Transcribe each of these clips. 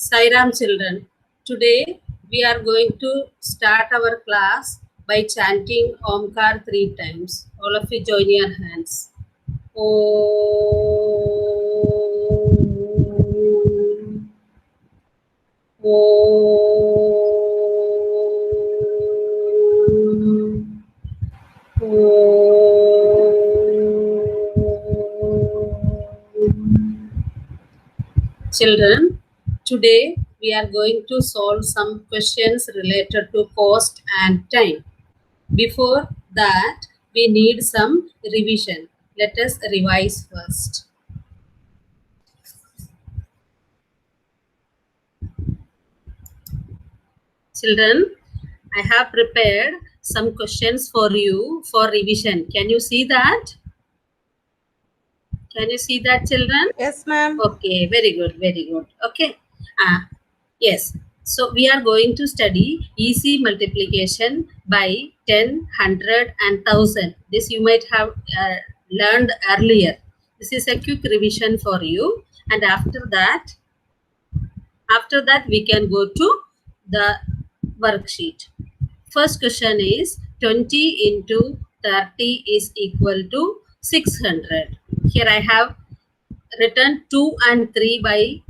Sairam children, today we are going to start our class by chanting Omkar 3 times. All of you join your hands. Om. Om. Om. Children, today we are going to solve some questions related to cost and time. Before that, we need some revision. Let us revise first. Children, I have prepared some questions for you for revision. Can you see that? Can you see that, children? Yes, ma'am. Okay, very good, very good. Okay. Yes. So we are going to study easy multiplication by 10, 100 and 1000. This you might have learned earlier. This is a quick revision for you. And after that we can go to the worksheet. First question is 20 into 30 is equal to 600. Here I have written 2 and 3 by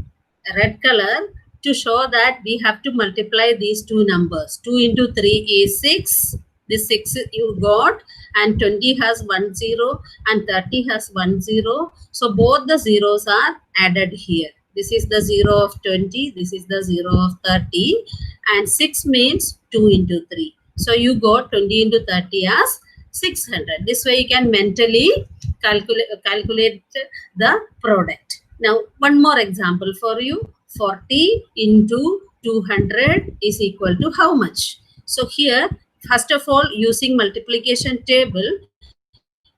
red color to show that we have to multiply these two numbers. 2 into 3 is 6. This 6 you got, and 20 has 1 0 and 30 has 1 0. So both the zeros are added here. This is the 0 of 20. This is the 0 of 30. And 6 means 2 into 3. So you got 20 into 30 as 600. This way you can mentally calculate the product. Now, one more example for you. 40 into 200 is equal to how much? So here, first of all, using multiplication table,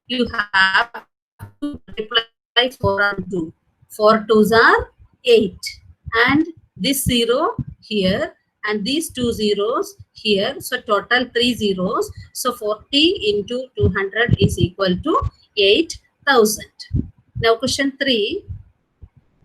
you have to multiply 4 and 2. 4 2s are 8. And this 0 here and these 2 zeros here. So total 3 zeros. So 40 into 200 is equal to 8,000. Now question 3.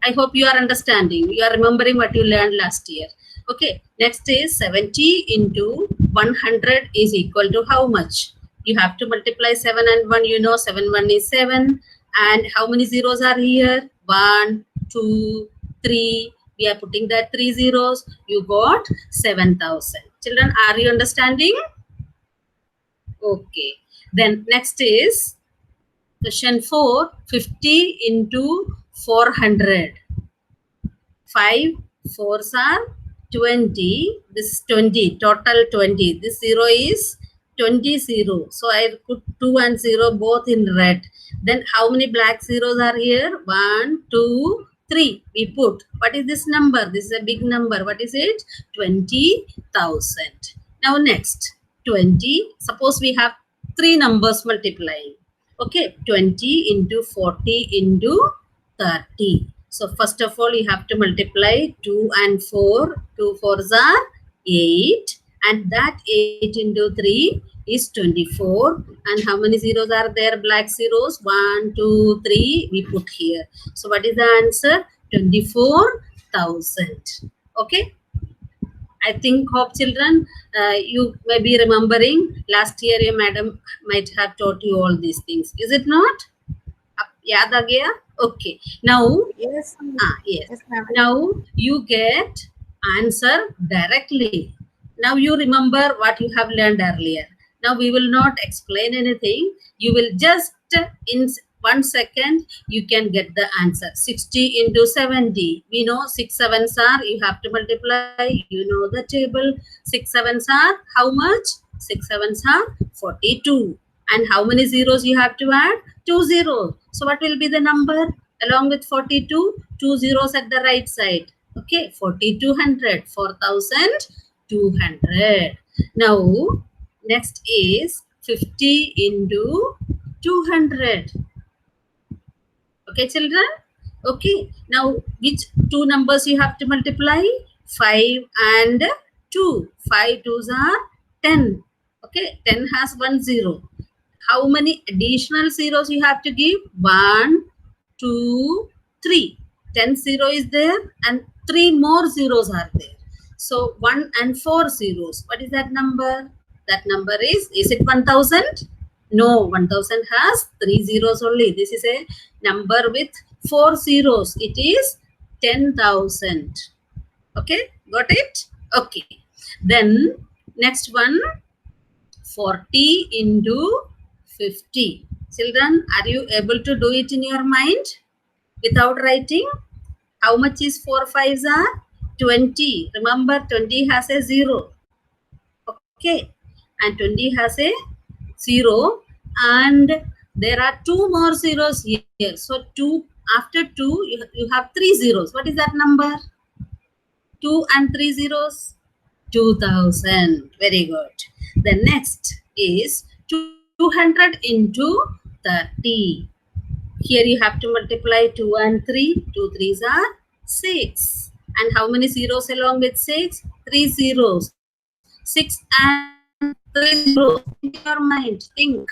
I hope you are understanding. You are remembering what you learned last year. Okay. Next is 70 into 100 is equal to how much? You have to multiply 7 and 1. You know 7 1 is 7. And how many zeros are here? 1, 2, 3. We are putting that 3 zeros. You got 7,000. Children, are you understanding? Okay. Then next is question 4. 50 into 400. 5 4s are 20. This is 20. Total 20. This 0 is 20 0. So I put 2 and 0 both in red. Then how many black zeros are here? 1, 2, 3. We put. What is this number? This is a big number. What is it? 20,000. Now next. 20. Suppose we have 3 numbers multiplying. Okay. 20 into 40 into 30. So first of all, you have to multiply 2 and 4. 2 4s are 8. And that 8 into 3 is 24. And how many zeros are there? Black zeros. 1, 2, 3. We put here. So what is the answer? 24,000. Okay. I think, hope children, you may be remembering last year your madam might have taught you all these things. Is it not? Yaad aa gaya? Okay. Now, Yes. yes. Yes, ma'am. Now you get answer directly. Now you remember what you have learned earlier. Now we will not explain anything. You will just in 1 second you can get the answer. 60 into 70. We know 6 7s are. You have to multiply. You know the table. 6 7s are how much? 6 7s are 42. And how many zeros you have to add? 2 zeros. So what will be the number? Along with 42, 2 zeros at the right side. Okay, 4,200, 4,200. Now, next is 50 into 200. Okay, children? Okay, now which two numbers you have to multiply? 5 and 2. 5 2s are 10. Okay, 10 has 1 0. How many additional zeros you have to give? 1, 2, 3. 10 0 is there and 3 more zeros are there. So 1 and 4 zeros. What is that number? That number is it 1000? No, 1000 has 3 zeros only. This is a number with 4 zeros. It is 10,000. Okay, got it? Okay. Then next one, 40 into 50. Children, are you able to do it in your mind without writing? How much is 4 5s are? 20. Remember, 20 has a 0. Okay. And 20 has a 0. And there are 2 more zeros here. So, 2 after 2, you have 3 zeros. What is that number? 2 and 3 zeros? 2000. Very good. The next is 200 into 30. Here you have to multiply 2 and 3. 2 3s are 6. And how many zeros along with 6? 3 zeros. 6 and 3 zeros. In your mind, think.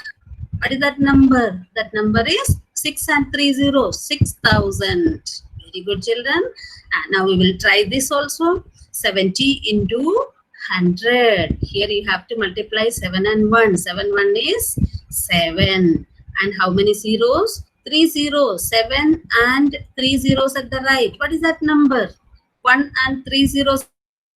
What is that number? That number is 6 and 3 zeros. 6,000. Very good, children. And now we will try this also. 70 into 100. Here you have to multiply 7 and 1. 7 1 is 7. And how many zeros? 3 zeros. 7 and 3 zeros at the right. What is that number? 1 and 3 zeros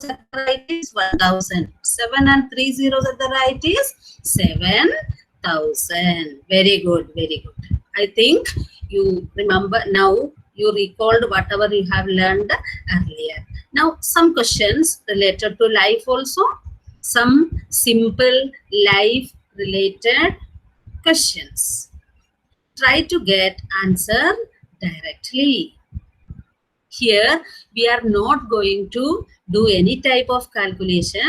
at the right is 1000. 7 and 3 zeros at the right is 7,000. Very good, very good. I think you remember now, you recalled whatever you have learned earlier. Now, some questions related to life also. Some simple life related questions. Try to get answer directly. Here, we are not going to do any type of calculation,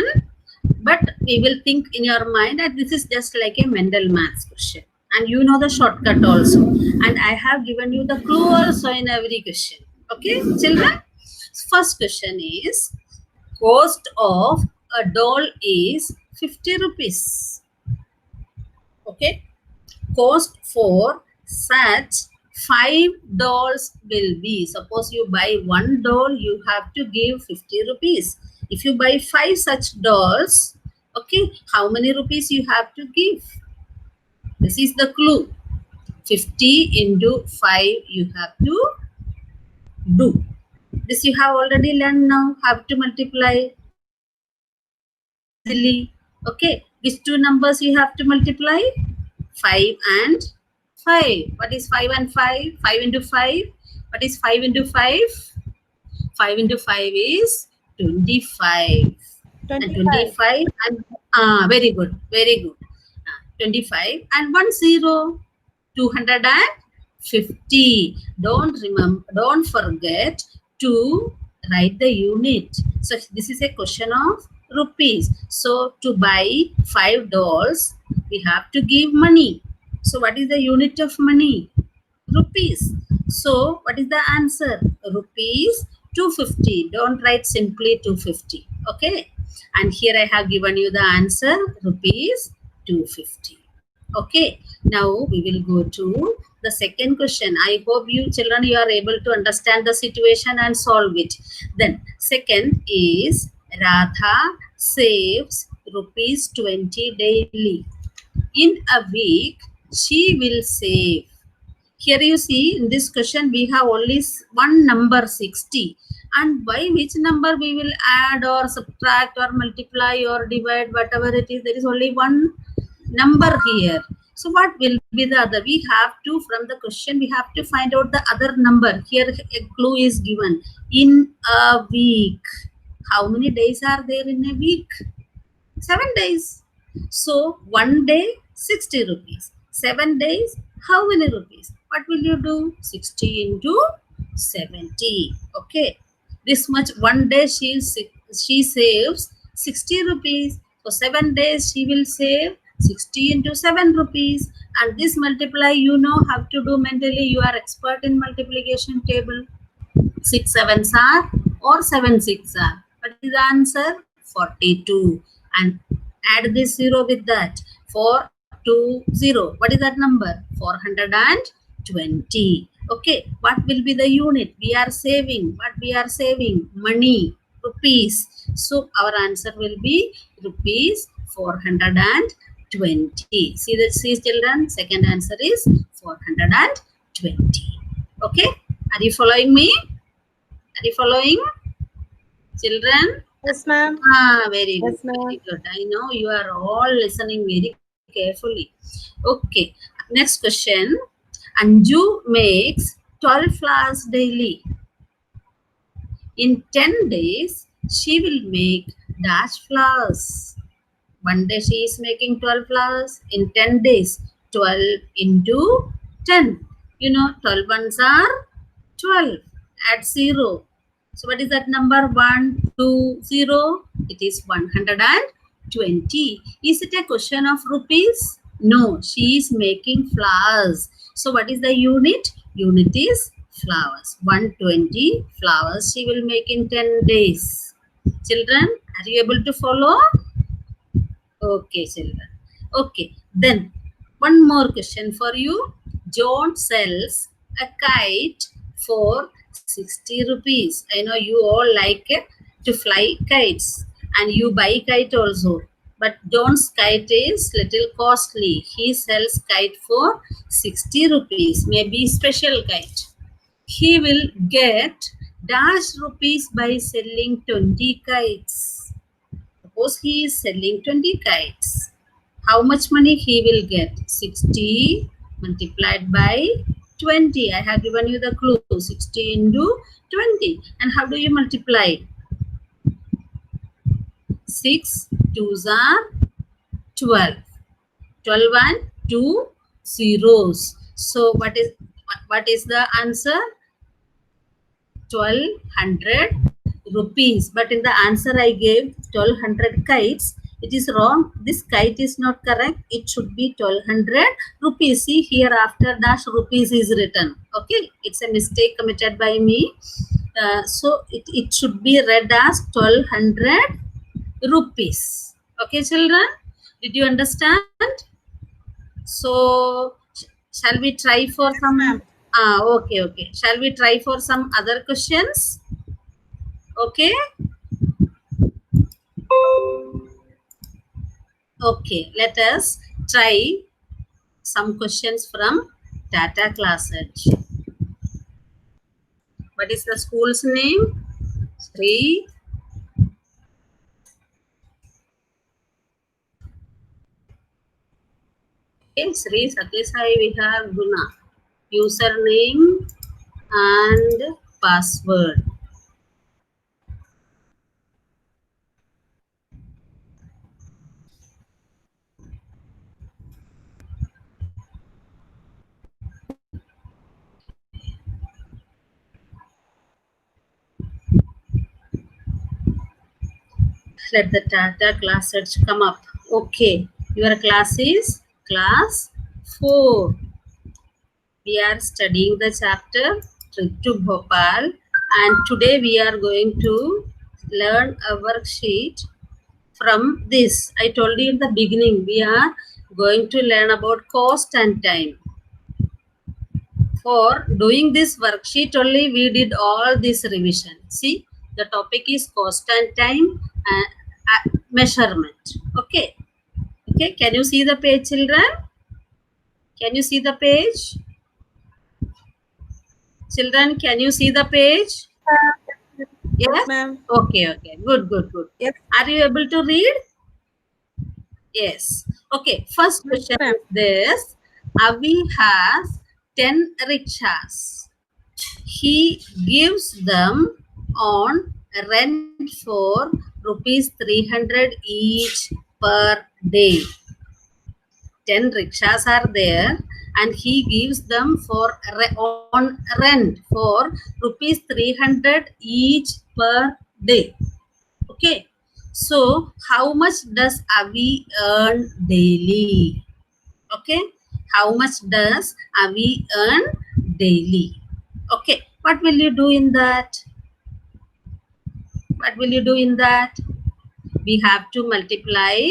but we will think in your mind that this is just like a mental maths question. And you know the shortcut also. And I have given you the clue also in every question. Okay, children? First question is, cost of a doll is 50 rupees. Okay. Cost for such 5 dolls will be. Suppose you buy 1 doll, you have to give 50 rupees. If you buy 5 such dolls, okay, how many rupees you have to give? This is the clue. 50 into 5 you have to do. This you have already learned now. Have to multiply easily. Okay. Which two numbers you have to multiply? 5 and 5. What is 5 and 5? 5 into 5. What is 5 into 5? 5 into 5 is 25. 25. And 25 and very good, very good. 25 and 1 0. 250. Don't forget to write the unit. So this is a question of rupees. So to buy 5 dolls, we have to give money. So what is the unit of money? Rupees. So what is the answer? Rupees 250. Don't write simply 250. Okay. And here I have given you the answer, rupees 250. Okay. Now we will go to the second question. I hope you children, you are able to understand the situation and solve it. Then second is, Radha saves rupees 20 daily. In a week, she will save. Here you see in this question we have only one number 60. And by which number we will add or subtract or multiply or divide, whatever it is, there is only one number here. So what will be the other? We have to, from the question, we have to find out the other number. Here a clue is given. In a week. How many days are there in a week? 7 days. So 1 day, 60 rupees. 7 days, how many rupees? What will you do? 60 into 70. Okay. This much 1 day she saves 60 rupees. For 7 days she will save 60 into 7 rupees. And this multiply, you know how to do mentally. You are expert in multiplication table. 6 7s are or 7 6 are. What is the answer? 42. And add this 0 with that. 4 2 0. What is that number? 420. Okay, what will be the unit? We are saving. What we are saving? Money, rupees. So our answer will be rupees 420. See the see children. Second answer is 420. Okay, are you following me? Are you following, children? Yes, ma'am. Ah, very good, Yes, ma'am. very good. I know you are all listening very carefully. Okay, next question. Anju makes 12 flowers daily. In 10 days, she will make dash flowers. One day she is making 12 flowers. In 10 days, 12 into 10. You know, 12 ones are 12. Add 0. So what is that number? 1, 2, 0. It is 120. Is it a question of rupees? No, she is making flowers. So what is the unit? Unit is flowers. 120 flowers she will make in 10 days. Children, are you able to follow? Okay, children. Okay, then one more question for you. John sells a kite for 60 rupees. I know you all like to fly kites and you buy kite also. But John's kite is little costly. He sells kite for 60 rupees, maybe special kite. He will get dash rupees by selling 20 kites. Suppose he is selling 20 kites. How much money he will get? 60 multiplied by 20. I have given you the clue. 60 into 20. And how do you multiply? 6 2s are 12. 12 and 2 zeros. So what is the answer? 1200 rupees. But in the answer I gave 1200 kites. It is wrong. This kite is not correct. It should be 1200 rupees. See here after dash rupees is written. Okay, it's a mistake committed by me. So it should be read as 1200 rupees. Okay, children, did you understand? So shall we try for some? Okay. Shall we try for some other questions? Okay. Okay, let us try some questions from Tata Class Edge. What is the school's name? Sri. Okay, Sri Satyasai Vihar Guna. Username and password. Let the Tata Class Search come up. Okay, your class is class 4. We are studying the chapter Trip to Bhopal, and today we are going to learn a worksheet from this. I told you in the beginning, we are going to learn about cost and time. For doing this worksheet only, we did all this revision. See, the topic is cost and time and measurement. Okay. Okay, can you see the page, children? Can you see the page? Children, can you see the page? Yes, ma'am. Okay. Good. Yes. Are you able to read? Yes. Okay, first question is this. Avi has 10 rickshaws. He gives them on rent for rupees 300 each per day. 10 rickshaws are there and he gives them for on rent for rupees 300 each per day. Okay, so how much does Avi earn daily? Okay, how much does Avi earn daily? Okay, what will you do in that? What will you do in that? We have to multiply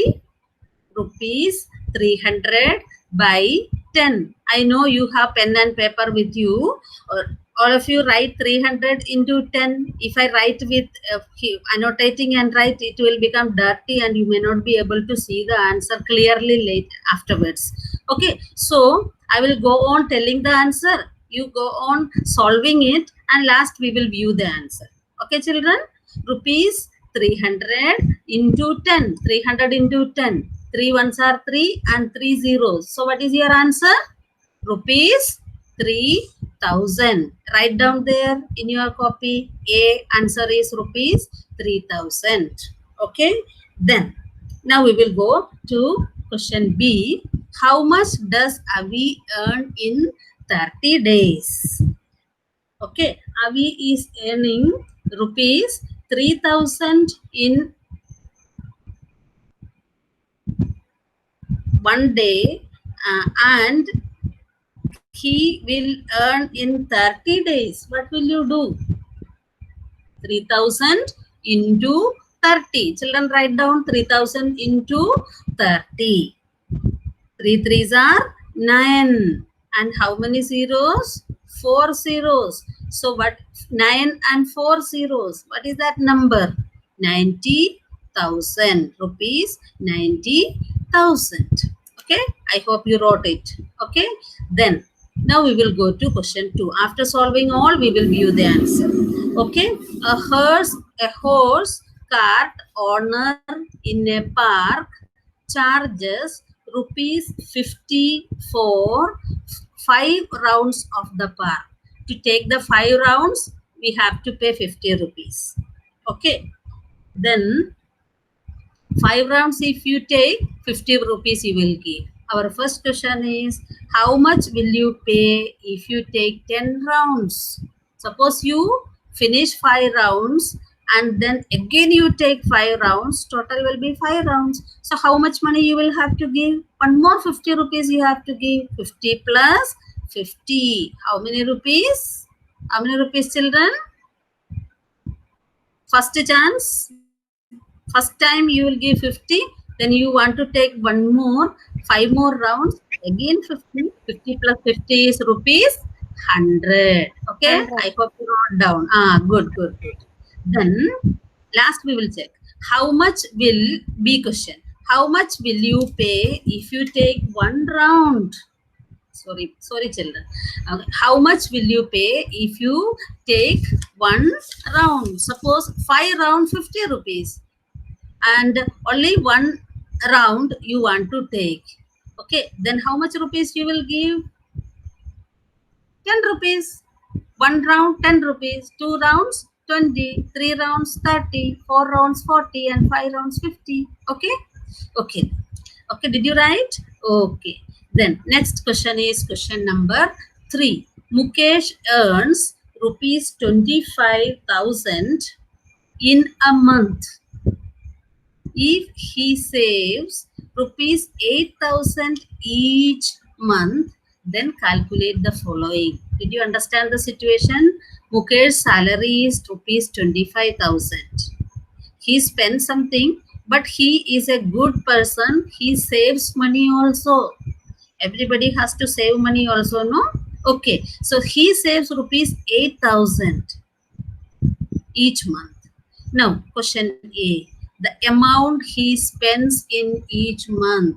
rupees 300 by 10. I know you have pen and paper with you. Or all of you write 300 into 10. If I write with annotating and write, it will become dirty and you may not be able to see the answer clearly late afterwards. Okay, so I will go on telling the answer. You go on solving it, and last we will view the answer. Okay, children? Rupees 300 into 10. 300 into 10. 3 ones are 3 and 3 zeros. So what is your answer? Rupees 3,000. Write down there in your copy. A answer is rupees 3,000. Okay. Then now we will go to question B. How much does Avi earn in 30 days? Okay. Avi is earning rupees 3,000 in 1 day, and he will earn in 30 days. What will you do? 3,000 into 30. Children, write down 3,000 into 30. 3 threes are 9. And how many zeros? 4 zeros. So what? 9 and 4 zeros. What is that number? 90,000 rupees. 90,000. Okay. I hope you wrote it. Okay. Then now we will go to question 2. After solving all, we will view the answer. Okay. A horse cart owner in a park charges rupees 50 for 5 rounds of the park. To take the 5 rounds, we have to pay 50 rupees. Okay. Then 5 rounds if you take, 50 rupees you will give. Our first question is, how much will you pay if you take 10 rounds? Suppose you finish 5 rounds and then again you take 5 rounds, total will be 5 rounds. So how much money you will have to give? One more 50 rupees you have to give. 50 plus 50. How many rupees? How many rupees, children? First chance. First time you will give 50, then you want to take one more, 5 more rounds, again 50. 50 plus 50 is rupees 100. Okay, 100. I hope you wrote down. Good. Then last we will check. How much will be question? How much will you pay if you take 1 round? Sorry, children. How much will you pay if you take 1 round? Suppose 5 round, 50 rupees. And only 1 round you want to take. Okay, then how much rupees you will give? 10 rupees. 1 round, 10 rupees. 2 rounds, 20. 3 rounds, 30. 4 rounds, 40. And 5 rounds, 50. Okay? Okay, did you write? Okay. Then next question is question number 3. Mukesh earns rupees 25,000 in a month. If he saves rupees 8,000 each month, then calculate the following. Did you understand the situation? Mukesh's salary is rupees 25,000. He spends something, but he is a good person. He saves money also. Everybody has to save money also, no? Okay, so he saves rupees 8,000 each month. Now, question A. The amount he spends in each month.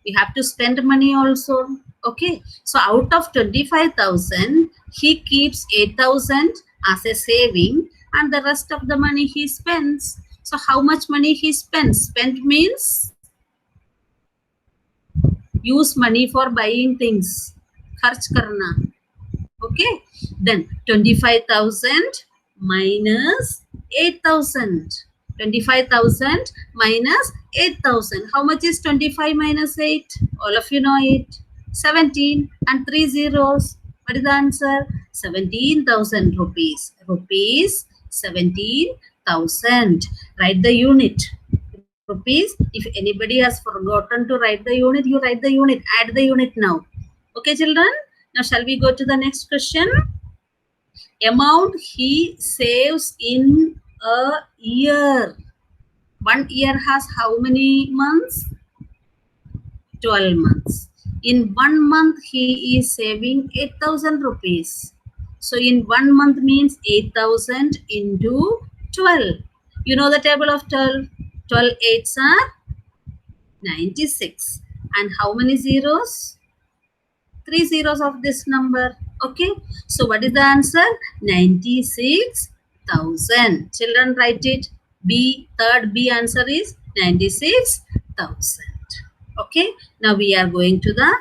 We have to spend money also. Okay. So out of 25,000, he keeps 8,000 as a saving and the rest of the money he spends. So how much money he spends? Spend means use money for buying things. Kharch karna. Okay. Then 25,000 minus 8,000. 25,000 minus 8,000. How much is 25 minus 8? All of you know it. 17 and 3 zeros. What is the answer? 17,000 rupees. Rupees 17,000. Write the unit. Rupees. If anybody has forgotten to write the unit, you write the unit. Add the unit now. Okay, children? Now, shall we go to the next question? Amount he saves in a year. 1 year has how many months? 12 months. In 1 month, he is saving 8,000 rupees. So in 1 month means 8,000 into 12. You know the table of 12? 12 eights are 96. And how many zeros? 3 zeros of this number. Okay. So what is the answer? 96,000. Children, write it. B, third B answer is 96,000. Okay. Now we are going to the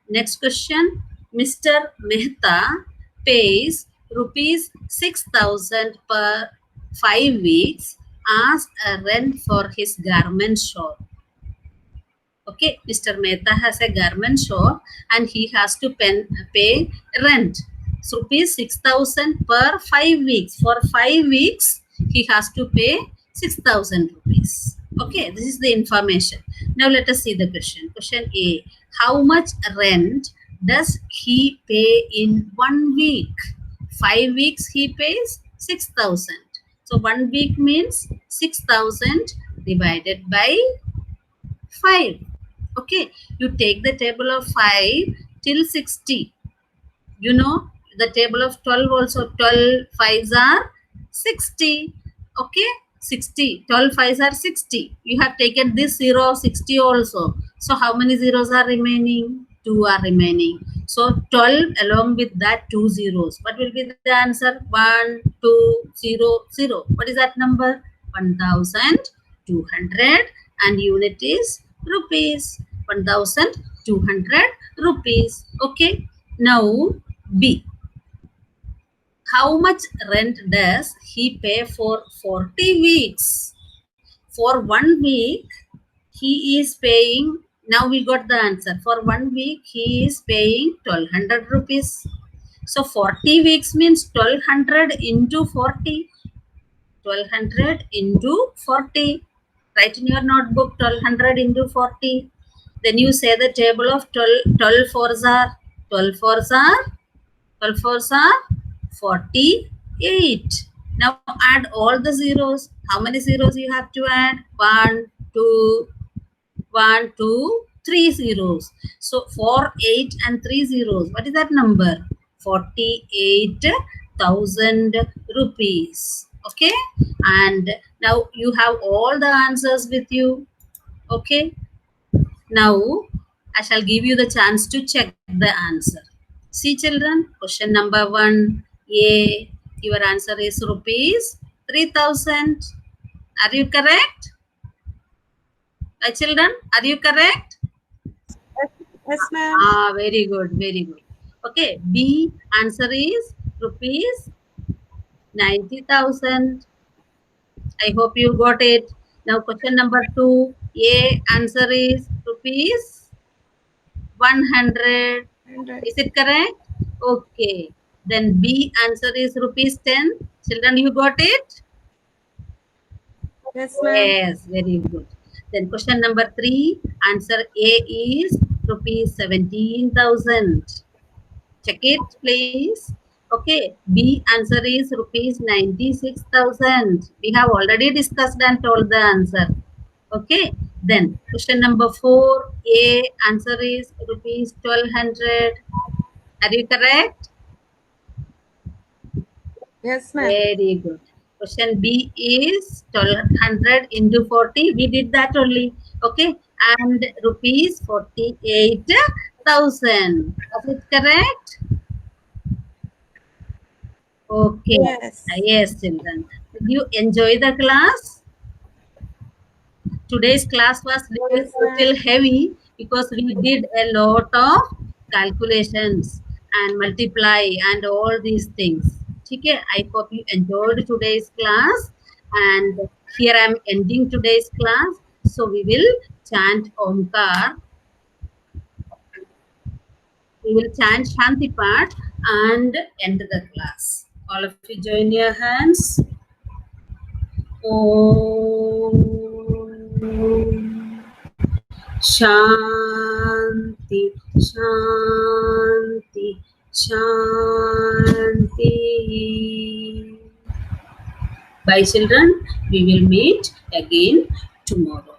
next question. Mr. Mehta pays rupees 6,000 per 5 weeks as a rent for his garment shop. Okay, Mr. Mehta has a garment shop and he has to pay rent. So rupees 6,000 per 5 weeks. For 5 weeks, he has to pay 6,000 rupees. Okay, this is the information. Now let us see the question. Question A. How much rent does he pay in 1 week? 5 weeks he pays 6,000. So 1 week means 6,000 divided by 5. Okay, you take the table of 5 till 60. You know, the table of 12 also, 12 5s are 60. Okay, 60. 12 5s are 60. You have taken this 0 of 60 also. So how many zeros are remaining? 2 are remaining. So 12 along with that 2 zeros. What will be the answer? 1, 2, 0, 0. What is that number? 1,200 and unit is rupees. 1,200 rupees. Okay. Now B. How much rent does he pay for 40 weeks? For 1 week, he is paying, now we got the answer. For 1 week, he is paying 1,200 rupees. So 40 weeks means 1,200 into 40. 1,200 into 40. Write in your notebook 1,200 into 40. Then you say the table of 12 fours are 12 fours are 12 fours are 48. Now add all the zeros. How many zeros you have to add? 1, 2, 1, 2, 3 zeros. So 4, 8 and 3 zeros. What is that number? 48,000 rupees. Okay. And now you have all the answers with you. Okay. Now I shall give you the chance to check the answer. See children, question number 1, A, your answer is rupees 3,000. Are you correct? Children, are you correct? Yes, ma'am. Ah, very good, very good. Okay, B, answer is rupees 90,000. I hope you got it. Now question number 2, A, answer is rupees 100. Is it correct? Okay. Then B answer is rupees 10. Children, you got it? Yes, ma'am. Yes, very good. Then question number 3, answer A is rupees 17,000. Check it, please. Okay. B answer is rupees 96,000. We have already discussed and told the answer. Okay. Then question number 4, A answer is rupees 1,200. Are you correct? Yes, ma'am. Very good. Question B is 1,200 into 40. We did that only. Okay. And rupees 48,000. Was it correct? Okay. Yes. Yes, children. Did you enjoy the class? Today's class was Yes, little heavy because we did a lot of calculations and multiply and all these things. Okay, I hope you enjoyed today's class, and here I am ending today's class. So we will chant Omkar. We will chant Shanti Part and end the class. All of you join your hands. Om Shanti, Shanti, Shanti. Bye, children. We will meet again tomorrow.